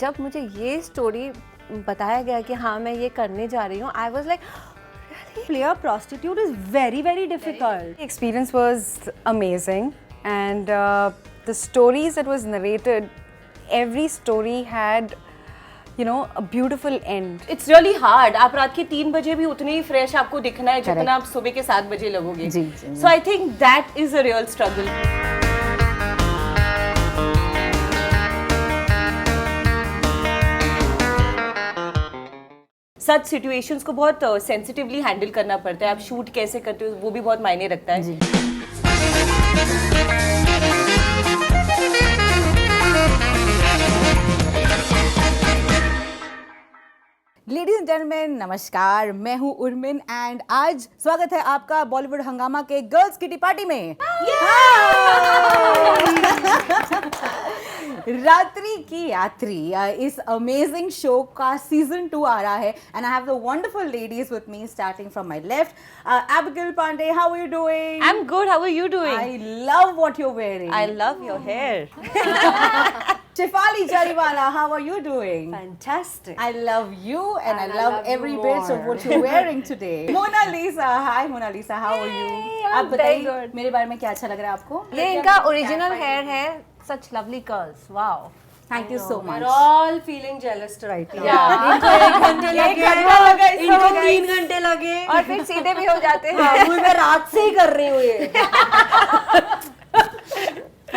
जब मुझे ये स्टोरी बताया गया कि हाँ मैं ये करने जा रही हूँ, आई was like Play a prostitute is very, very difficult. The experience was amazing, and the stories that was narrated, every story had, a beautiful end. It's really hard. आप रात के 3 बजे भी उतने ही फ्रेश आपको दिखना है जितना आप सुबह के 7 बजे लगोगे. जी. So I think that is a real struggle. Such situations को बहुत सेंसिटिवली हैंडल करना पड़ता है. आप शूट कैसे करते हो वो भी बहुत मायने रखता है. लेडीज एंड जेंटलमैन, नमस्कार. मैं हूं उर्मिन एंड आज स्वागत है आपका बॉलीवुड हंगामा के गर्ल्स किटी पार्टी में. रात्रि की यात्री इस अमेजिंग शो का सीजन 2 आ रहा है and I have the wonderful ladies with me starting from my left. Abigail Pandey, how are you doing? I'm good. How are you doing? I love what you're wearing. I love your hair. Shefali Jariwala, how are you doing? fantastic. I love you and I love every bit of what you're wearing today. Mona Lisa, hi Mona Lisa, how are you? आप बताइए मेरे बारे में क्या अच्छा लग रहा है आपको? ये इनका ओरिजिनल हेयर है. Such lovely curls. Wow. Thank you so much. We're all feeling jealous right now. Yeah. इनको 1 घंटे लगे, इनको 3 घंटे लगे और फिर सीधे भी हो जाते हैं. हाँ, मैं रात से ही कर रही हूँ ये.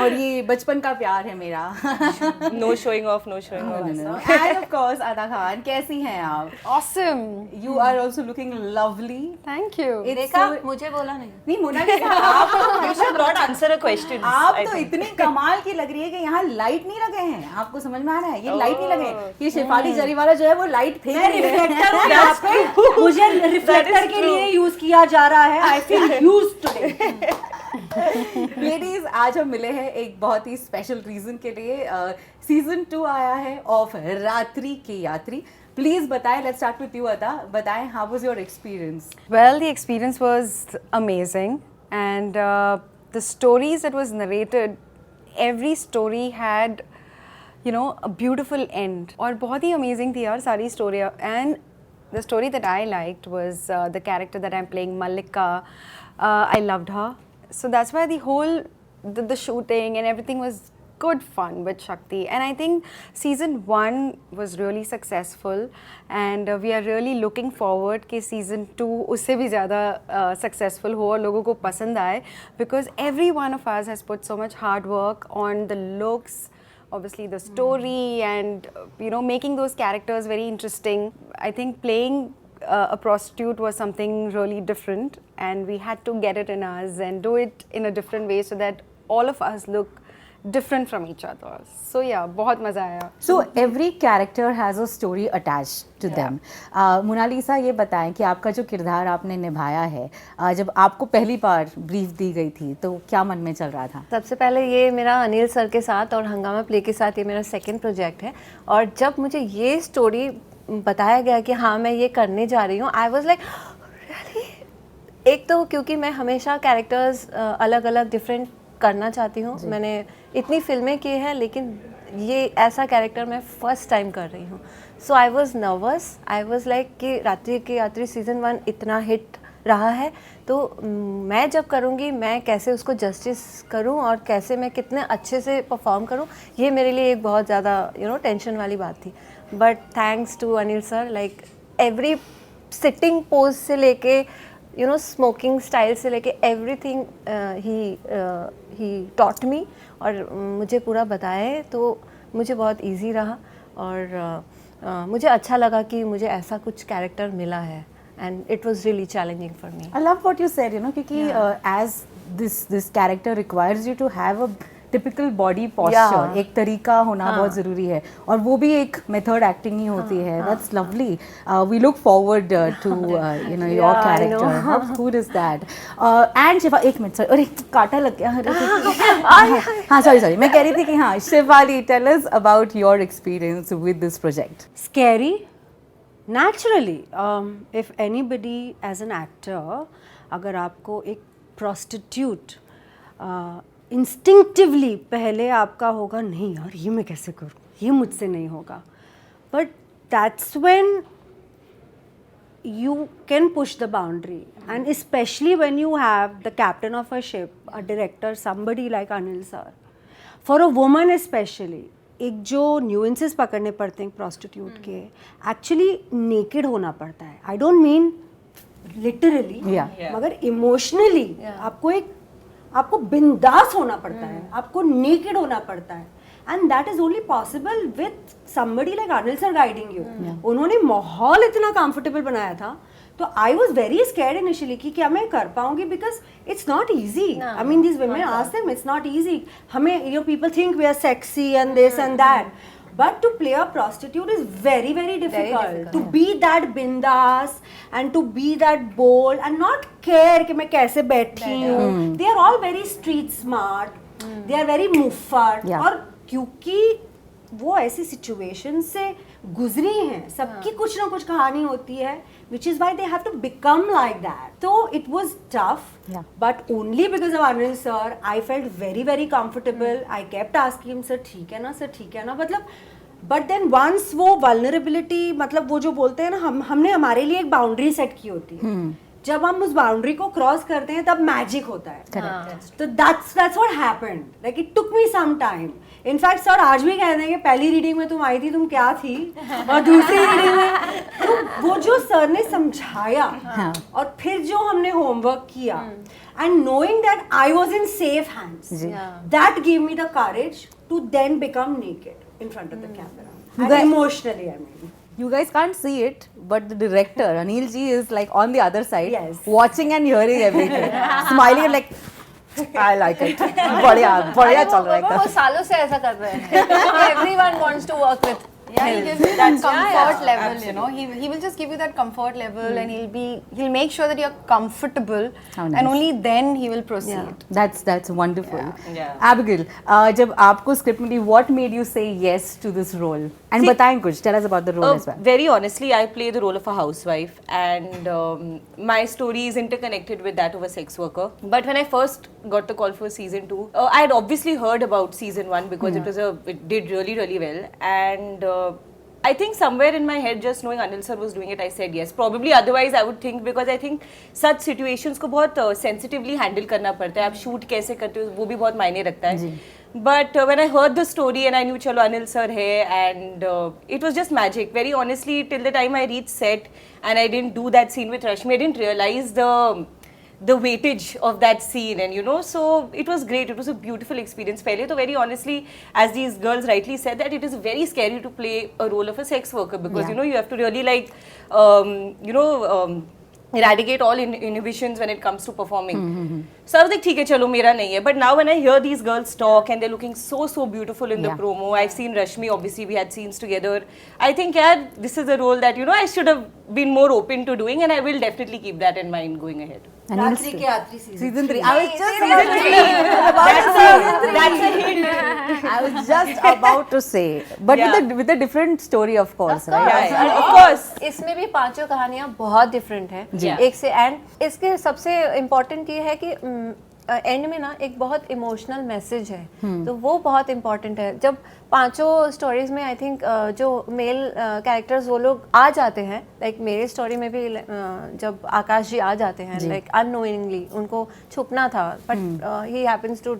और ये बचपन का प्यार है मेरा. No showing off, no showing off. And of course Ada Khan, कैसी हैं आप? Awesome. You are also looking lovely. Thank you. It's देखा, so- मुझे बोला नहीं. नहीं मोनालिसा, आप You should not answer a question. आप तो इतनी कमाल की लग रही है कि यहाँ लाइट नहीं लगे हैं. आपको समझ में आ रहा है? ये लाइट नहीं लगे हैं. ये शेफाली जरीवाला जो है वो लाइट फेंक मैं रही है. रिफ्लेक्टर हूँ यहाँ पे. मुझे रिफ्लेक्टर के लिए यूज किया जा रहा है. I feel used today. Ladies, आज हम मिले हैं एक बहुत ही स्पेशल रीजन के लिए. सीजन 2 आया है ऑफ रात्रि की यात्री. प्लीज बताएं, लेट्स स्टार्ट विद यू अदा. बताएं, how was your experience? Well, the experience was amazing, and the stories that was narrated, every story had, a beautiful end. और बहुत ही amazing थी यार सारी story. And the story that I liked was the character that I'm playing, Mallika. I loved her. So that's why the whole, the shooting and everything was good fun with Shakti. And I think season 1 was really successful, and we are really looking forward कि season 2 उससे भी ज़्यादा successful हो और लोगों को पसंद आए, because every one of us has put so much hard work on the looks, obviously the story, and making those characters very interesting. I think playing a prostitute was something really different, and we had to get it in us and do it in a different way so that all of us look different from each other. So yeah, बहुत मजा आया. So every character has a story attached to them. Monalisa, ये बताएं कि आपका जो किरदार आपने निभाया है, जब आपको पहली बार ब्रीफ दी गई थी तो क्या मन में चल रहा था? सबसे पहले ये मेरा अनिल सर के साथ और हंगामा प्ले के साथ ये मेरा सेकंड प्रोजेक्ट है. और जब मुझे ये स्टोरी बताया गया कि हाँ मैं ये करने जा रही हूँ, आई वॉज लाइक रियली. एक तो क्योंकि मैं हमेशा कैरेक्टर्स अलग अलग डिफरेंट करना चाहती हूँ. मैंने इतनी फिल्में की हैं लेकिन ये ऐसा कैरेक्टर मैं फर्स्ट टाइम कर रही हूँ. So I was nervous. I was like कि रात्रि की यात्री सीज़न 1 इतना हिट रहा है तो मैं जब करूँगी मैं कैसे उसको जस्टिस करूँ और कैसे मैं कितने अच्छे से परफॉर्म करूँ, ये मेरे लिए एक बहुत ज़्यादा टेंशन वाली बात थी. But thanks to Anil sir, like every sitting pose से लेके स्मोकिंग स्टाइल से लेके एवरीथिंग ही टॉट मी और मुझे पूरा बताए, तो मुझे बहुत इजी रहा और मुझे अच्छा लगा कि मुझे ऐसा कुछ कैरेक्टर मिला है. And it was really challenging for me. I love what you said, क्योंकि as this character requires you to have a typical body posture. एक तरीका होना बहुत ज़रूरी है और वो भी एक method acting ही होती है. That's lovely. We look forward to your character. How cool is that? And शिफा, एक मिनट, sorry, अरे कांटा लग गया. हाँ, sorry, मैं कह रही थी कि हाँ, Shifali, tell us about your experience with this project. Scary? Naturally, if anybody as an actor, अगर आपको एक prostitute इंस्टिंक्टिवली पहले आपका होगा नहीं यार ये मैं कैसे करूँ, ये मुझसे नहीं होगा. but that's when you can push the boundary, and especially when you have the captain of a ship, a director, somebody like Anil sir. For a woman especially, एक जो न्यूएंसेस पकड़ने पड़ते हैं प्रोस्टिट्यूट के, एक्चुअली नेकेड होना पड़ता है. I don't mean literally, मगर इमोशनली आपको बिंदास होना पड़ता है, आपको नेकेड होना पड़ता है. And that is only possible with somebody like Anil sir guiding you. उन्होंने माहौल इतना कंफर्टेबल बनाया था, तो I was very scared initially कि क्या मैं कर पाऊंगी, because it's not easy. I mean this women ask them, it's not easy. हमें, you know, people think we are sexy and this and that, but to play a prostitute is very very difficult. To be that bindas and to be that bold and not care कि मैं कैसे बैठी हूँ. They are all very street smart. They are very muffad. और क्योंकि वो ऐसी situation से गुजरी हैं, सबकी कुछ ना कुछ कहानी होती है, which is why they have to become like that. So it was tough, but only because of Anil sir, I felt very very comfortable. I kept asking him, sir ठीक है ना, sir ठीक है ना, मतलब. But then once वो vulnerability, मतलब वो जो बोलते हैं ना, हमने हमारे लिए एक बाउंड्री सेट की होती है. जब हम उस बाउंड्री को क्रॉस करते हैं तब मैजिक होता है. तो that's what happened. Like it took me some time. In fact sir आज भी कहते हैं कि पहली रीडिंग में तुम आई थी, तुम क्या थी, और दूसरी रीडिंग में तो वो जो सर ने समझाया और फिर जो हमने होमवर्क किया, and knowing that I was in safe hands, that give me the courage to then become naked in front of the camera and emotionally. I mean, you guys can't see it, but the director Anil ji is like on the other side, watching and hearing everything, smiling and like I like it. बढ़िया चल रहा है. वो सालों से ऐसा कर रहे हैं. Everyone wants to work with. Yeah, he gives you that comfort level, you know. He will just give you that comfort level, and he'll make sure that you're comfortable, and only then he will proceed. That's wonderful. Abigail, जब आपको script मिली, what made you say yes to this role? And बताएं कुछ. Tell us about the role as well. Very honestly, I play the role of a housewife, and my story is interconnected with that of a sex worker. But when I first got the call for season 2, I had obviously heard about season 1 because it did really really well, and I think somewhere in my head, just knowing Anil sir was doing it, I said yes. Probably otherwise I would think, because I think such situations को बहुत sensitively handle करना पड़ता है. आप shoot कैसे करते हो वो भी बहुत मायने रखता है. But when I heard the story and I knew चलो Anil sir है, and it was just magic. Very honestly, till the time I reached set and I didn't do that scene with Rashmi, I didn't realize the weightage of that scene, and you know, so it was great. It was a beautiful experience. Pehle to very honestly, as these girls rightly said, that it is very scary to play a role of a sex worker, because you know, you have to really like eradicate all inhibitions when it comes to performing. So I was like, ठीक है चलो मेरा नहीं है. But now when I hear these girls talk and they're looking so beautiful in the promo, I've seen Rashmi, obviously we had scenes together. I think yeah, this is a role that, you know, I should have been more open to doing, and I will definitely keep that in mind going ahead. Season 3. I was just That's a hint. I was just about to say, but with a different story, of course, right? Yeah, of course. इसमें भी पांचों कहानियां बहुत different हैं एक से. And इसके सबसे इम्पोर्टेंट ये है कि एंड में ना एक बहुत इमोशनल मैसेज है, तो वो बहुत इम्पोर्टेंट है. जब पांचों स्टोरीज में आई थिंक जो मेल कैरेक्टर्स वो लोग आ जाते हैं, लाइक मेरी स्टोरी में भी जब आकाश जी आ जाते हैं, लाइक अननोइंगली, उनको छुपना था, बट ही हैपेंस टू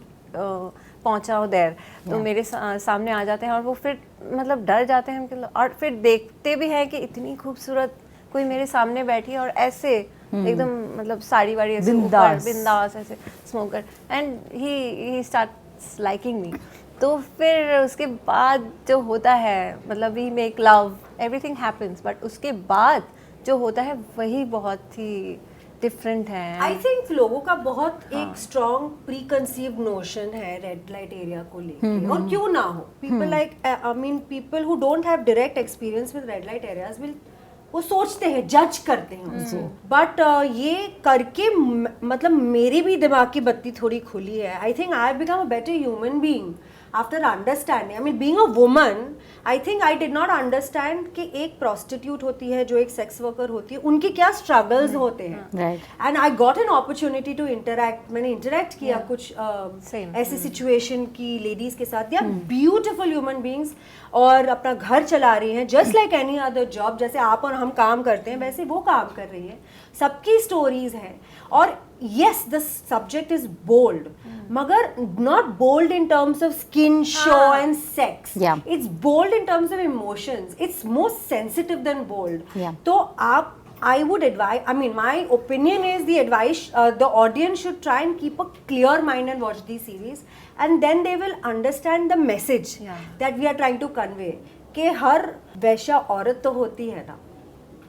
पहुंचा देयर, तो मेरे सामने आ जाते हैं, और वो फिर मतलब डर जाते हैं, और फिर देखते भी हैं कि इतनी खूबसूरत कोई मेरे सामने बैठी है और ऐसे एकदम मतलब साड़ी वाड़ी ऐसे ऊपर बिंदास ऐसे smoker, and he starts liking me. तो फिर उसके बाद जो होता है, मतलब we make love, everything happens, but उसके बाद जो होता है वही बहुत ही डिफरेंट है. आई थिंक लोगों का बहुत एक स्ट्रॉन्ग प्री कंसीव्ड नोशन है रेड लाइट एरिया को लेकर, और क्यों ना हो. People like, I mean people who don't have direct experience with red light areas will, वो सोचते हैं, जज करते हैं उसको. बट ये करके मतलब मेरी भी दिमाग की बत्ती थोड़ी खुली है. I think I have become a better human being after understanding, I mean being a woman, I think I did not understand कि एक prostitute होती है जो एक sex worker होती है उनके क्या struggles होते हैं, Right. and I got an opportunity to interact. मैंने interact किया कुछ ऐसी situation की ladies के साथ. They are beautiful human beings और अपना घर चला रही हैं just like any other job. जैसे आप और हम काम करते हैं वैसे वो काम कर रही है. सबकी stories हैं और yes, the subject is bold, मगर not bold in terms of skin show and sex. Yeah. It's bold in terms of emotions. It's more sensitive than bold. Yeah. तो आप, I would advise, I mean, my opinion is the advice, the audience should try and keep a clear mind and watch these series, and then they will understand the message that we are trying to convey. कि हर वैश्या औरत तो होती है ना.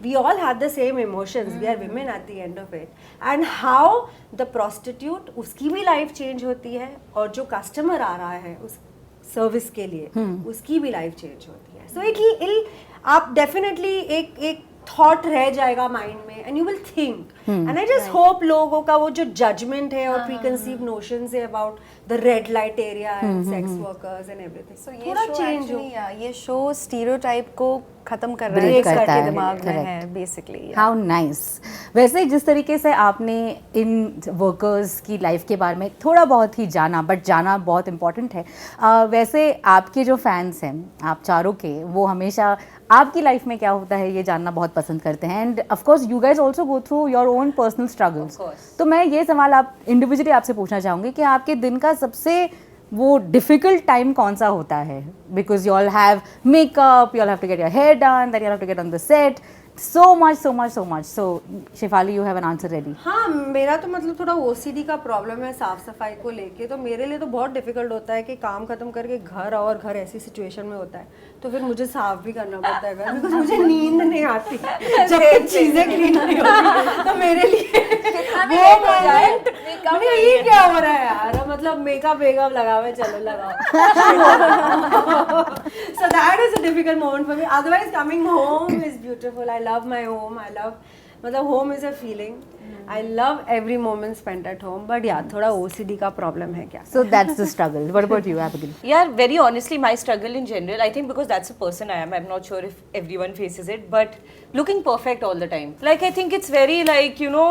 We all have the same emotions. We are women at the end of it. And how the prostitute, उसकी भी life change होती है और जो customer आ रहा है उस service के लिए, उसकी भी life change होती है. So एक आप definitely एक thought रह जाएगा mind में and you will think. And I just hope लोगों का वो जो judgment है और preconceived notions है about the red light area and sex workers and everything. So ये थोड़ा show change हो. actually, ये show stereotype को खत्म कर रहा Break है, करता सबके है, दिमाग में correct. है बेसिकली. How nice. वैसे जिस तरीके से आपने इन वर्कर्स की लाइफ के बारे में थोड़ा बहुत ही जाना, बट जाना बहुत इम्पॉर्टेंट है. वैसे आपके जो फैंस हैं आप चारों के, वो हमेशा आपकी लाइफ में क्या होता है ये जानना बहुत पसंद करते हैं. End of course you guys also go through your own personal struggles. तो मैं ये सवाल आप इंडिविजुअली आपसे पूछना चाहूँगी कि आपके दिन का सबसे वो डिफिकल्ट टाइम कौन सा होता है? Because you all have makeup, you all have to get your hair done, then you have to get on the set, so much. So Shefali, you have an answer ready. हाँ, मेरा तो मतलब थोड़ा OCD का problem है साफ सफाई को लेके. तो मेरे लिए तो बहुत डिफिकल्ट होता है कि काम खत्म करके घर और घर ऐसी सिचुएशन में होता है तो फिर मुझे साफ भी करना पड़ता है घर, बिकॉज मुझे नींद नहीं आती जब तक चीजें क्लीन नहीं होती. तो मेरे लिए वो मोमेंट ये क्या हो रहा है यार, मतलब मेकअप लगा हुआ है, चलो लगाओ. So that is a difficult moment for me. Otherwise coming home is beautiful. I love my home. I love, मतलब home is a feeling. I love every moment spent at home. But yeah, थोड़ा OCD का problem है क्या. So that's the struggle. What about you, Abigail? Yeah, very honestly, my struggle in general, I think because that's the person I am, I'm not sure if everyone faces it, but looking perfect all the time. Like, I think it's very like, you know,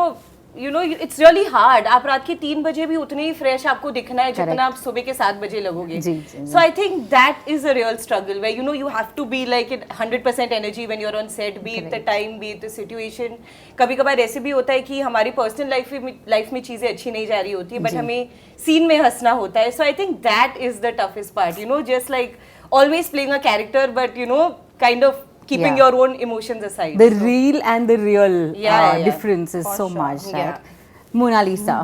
it's really hard. आप रात के 3 बजे भी उतने ही fresh आपको दिखना है जितना आप सुबह के 7 बजे लगोगे. So I think that is a real struggle where you have to be like in 100% energy when you're on set, be it the time, be it the situation. कभी कभार ऐसे भी होता है कि हमारी पर्सनल लाइफ में चीजें अच्छी नहीं जा रही होती, बट हमें सीन में हंसना होता है. So I think that is the toughest part. Just like always playing a character, but kind of keeping your own emotions aside. The real and the real difference is For so sure. much, right? Yeah. Mona Lisa.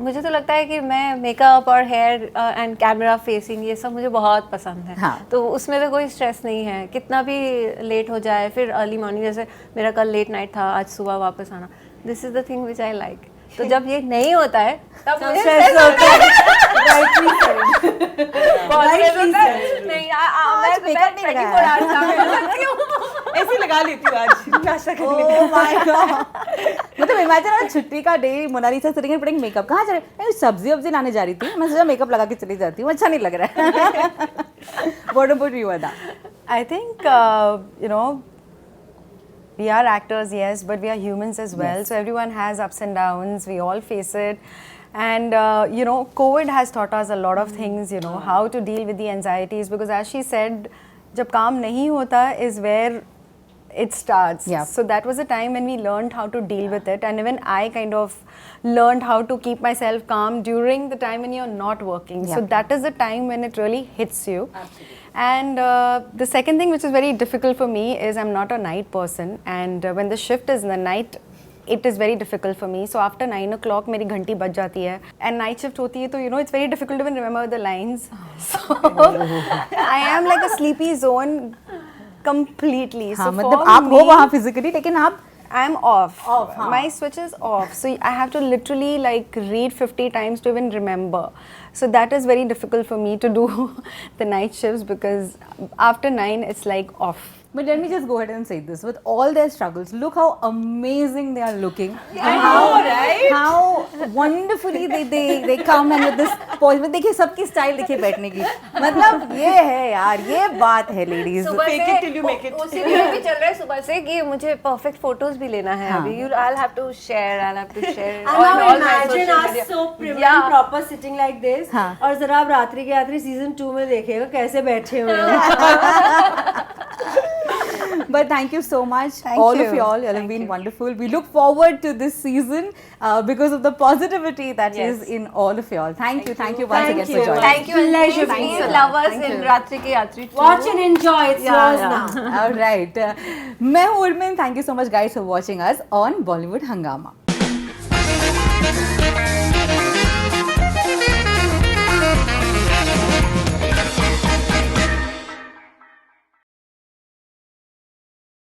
मुझे तो लगता है कि मैं makeup और hair and camera facing ये सब मुझे बहुत पसंद है. हाँ. तो उसमें तो कोई स्ट्रेस नहीं है, कितना भी लेट हो जाए, फिर अर्ली मॉर्निंग, जैसे मेरा कल लेट नाइट था, आज सुबह वापस आना, this is the thing which I like. तो जब ये नहीं होता है तब मुझे स्ट्रेस होता है. नहीं, मैं मेकअप नहीं लगाया, ऐसे लगा लेती हूँ आज नाश्ता करने. Oh my God. मतलब इमेजिन छुट्टी का day, Monalisa sitting and putting makeup. कहाँ जा रहे हैं? सब्जी लाने जा रही थी, मैं सोचा मेकअप लगा के चली जाती हूँ, अच्छा नहीं लग रहा है. What about you, Ada? I think we are actors, yes, but we are humans as well. Yes. So everyone has ups and downs. We all face it. And COVID has taught us a lot of things, how to deal with the anxieties, because as she said, jab kaam nahi hota is where it starts. Yeah. So that was a time when we learned how to deal with it, and even I kind of learned how to keep myself calm during the time when you're not working. Yeah. So that is the time when it really hits you. Absolutely. And the second thing which is very difficult for me is I'm not a night person, and when the shift is in the night, it is very difficult for me. So after 9 o'clock मेरी घंटी बज जाती है, and night shift होती है, तो it's very difficult to even remember the lines. So I am like a sleepy zone completely. हाँ, So मतलब for आप हो me, वहाँ physically, लेकिन आप I'm off. हाँ. My switch is off. So I have to literally like read 50 times to even remember. So that is very difficult for me to do the night shifts, because after 9 it's like off. But let me just go ahead and say this: with all their struggles, look how amazing they are looking. How wonderfully they come and with this pose. में देखिए सबकी style देखिए बैठने की, मतलब ये है यार, ये बात है ladies. Fake it till you make it. उसी में भी चल रहा है सुबह से कि मुझे परफेक्ट फोटोज भी लेना है अभी. I'll have to share And now imagine us so prim and proper sitting like this. हाँ. और जरा आप रात्रि के रात्रि सीजन 2 में देखिएगा कैसे बैठे हुए हैं. But thank you so much, Thank all you. of y'all. You have been wonderful. We look forward to this season because of the positivity that is in all of y'all. Thank you once Thank again you. for joining. Thank you and Pleasure please being here. love us in Ratri Ki Yatri 2. Watch and enjoy. It's yours now. All right. मैं हूँ Urmin. Thank you so much guys for watching us on Bollywood Hungama.